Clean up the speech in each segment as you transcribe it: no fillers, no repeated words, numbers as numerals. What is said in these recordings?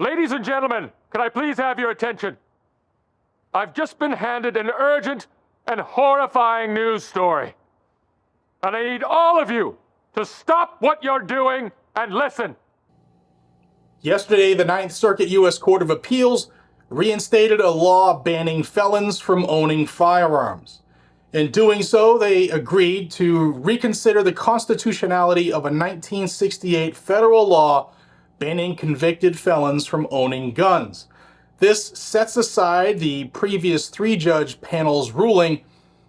Ladies and gentlemen, can I please have your attention? I've just been handed an urgent and horrifying news story. And I need all of you to stop what you're doing and listen. Yesterday, the Ninth Circuit U.S. Court of Appeals reinstated a law banning felons from owning firearms. In doing so, they agreed to reconsider the constitutionality of a 1968 federal law banning convicted felons from owning guns. This sets aside the previous three-judge panel's ruling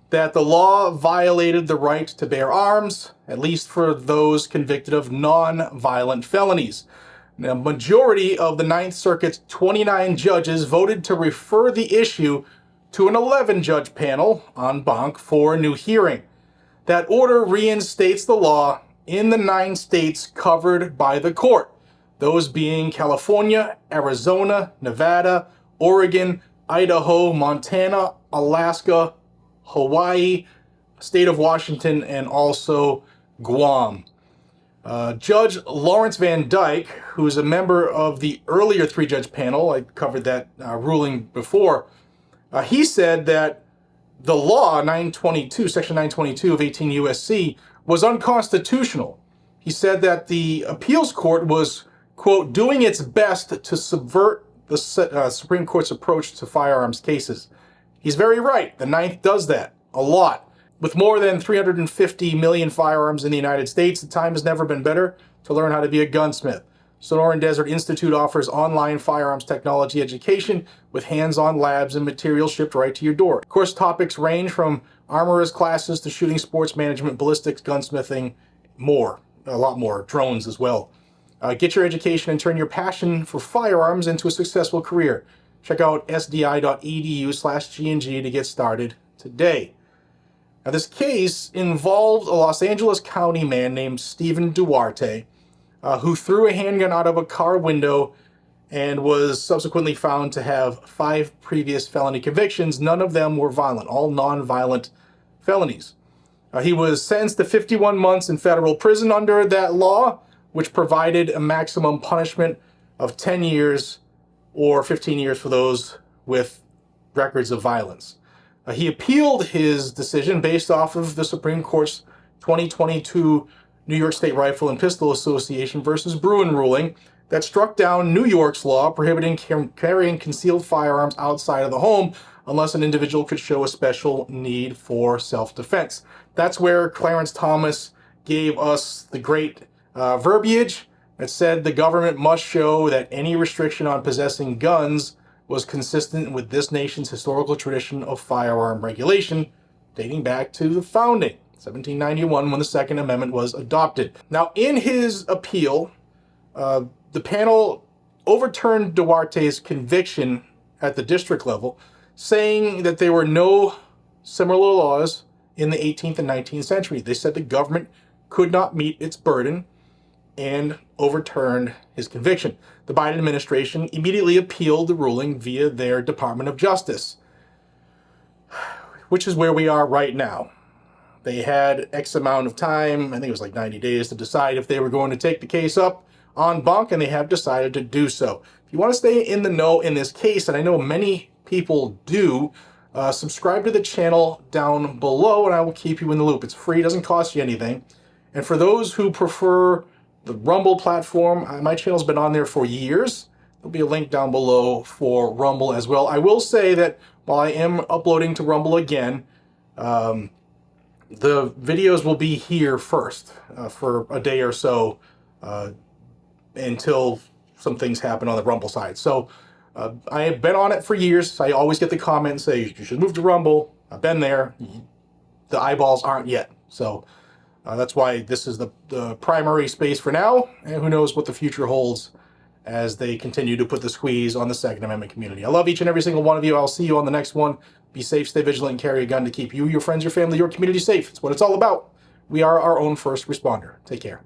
that the law violated the right to bear arms, at least for those convicted of non-violent felonies. The majority of the Ninth Circuit's 29 judges voted to refer the issue to an 11-judge panel en banc for a new hearing. That order reinstates the law in the 9 states covered by the court, those being California, Arizona, Nevada, Oregon, Idaho, Montana, Alaska, Hawaii, state of Washington, and also Guam. Judge Lawrence Van Dyke, who is a member of the earlier 3-judge panel, I covered that ruling before, he said that the law, 922, Section 922 of 18 U.S.C., was unconstitutional. He said that the appeals court was, quote, doing its best to subvert the Supreme Court's approach to firearms cases. He's very right. The Ninth does that a lot. With more than 350 million firearms in the United States, the time has never been better to learn how to be a gunsmith. Sonoran Desert Institute offers online firearms technology education with hands-on labs and materials shipped right to your door. Course topics range from armorer's classes to shooting sports management, ballistics, gunsmithing, more, a lot more, drones as well. Get your education and turn your passion for firearms into a successful career. Check out sdi.edu/GNG to get started today. Now, this case involved a Los Angeles County man named Stephen Duarte, who threw a handgun out of a car window and was subsequently found to have 5 previous felony convictions. None of them were violent, all non-violent felonies. He was sentenced to 51 months in federal prison under that law, which provided a maximum punishment of 10 years or 15 years for those with records of violence. He appealed his decision based off of the Supreme Court's 2022 New York State Rifle and Pistol Association versus Bruin ruling that struck down New York's law prohibiting carrying concealed firearms outside of the home unless an individual could show a special need for self-defense. That's where Clarence Thomas gave us the great verbiage that said the government must show that any restriction on possessing guns was consistent with this nation's historical tradition of firearm regulation, dating back to the founding, 1791, when the Second Amendment was adopted. Now, in his appeal, the panel overturned Duarte's conviction at the district level, saying that there were no similar laws in the 18th and 19th century. They said the government could not meet its burden and overturned his conviction. The Biden administration immediately appealed the ruling via their Department of Justice, which is where we are right now. They had X amount of time, I think it was like 90 days, to decide if they were going to take the case up en banc, and they have decided to do so. If you want to stay in the know in this case, and I know many people do, subscribe to the channel down below, and I will keep you in the loop. It's free, doesn't cost you anything. And for those who prefer the Rumble platform, my channel's been on there for years. There'll be a link down below for Rumble as well. I will say that while I am uploading to Rumble again, the videos will be here first for a day or so until some things happen on the Rumble side. So I have been on it for years. I always get the comment and say, you should move to Rumble. I've been there. The eyeballs aren't yet. So that's why this is the primary space for now, and who knows what the future holds as they continue to put the squeeze on the Second Amendment community. I love each and every single one of you. I'll see you on the next one. Be safe, stay vigilant, and carry a gun to keep you, your friends, your family, your community safe. It's what it's all about. We are our own first responder. Take care.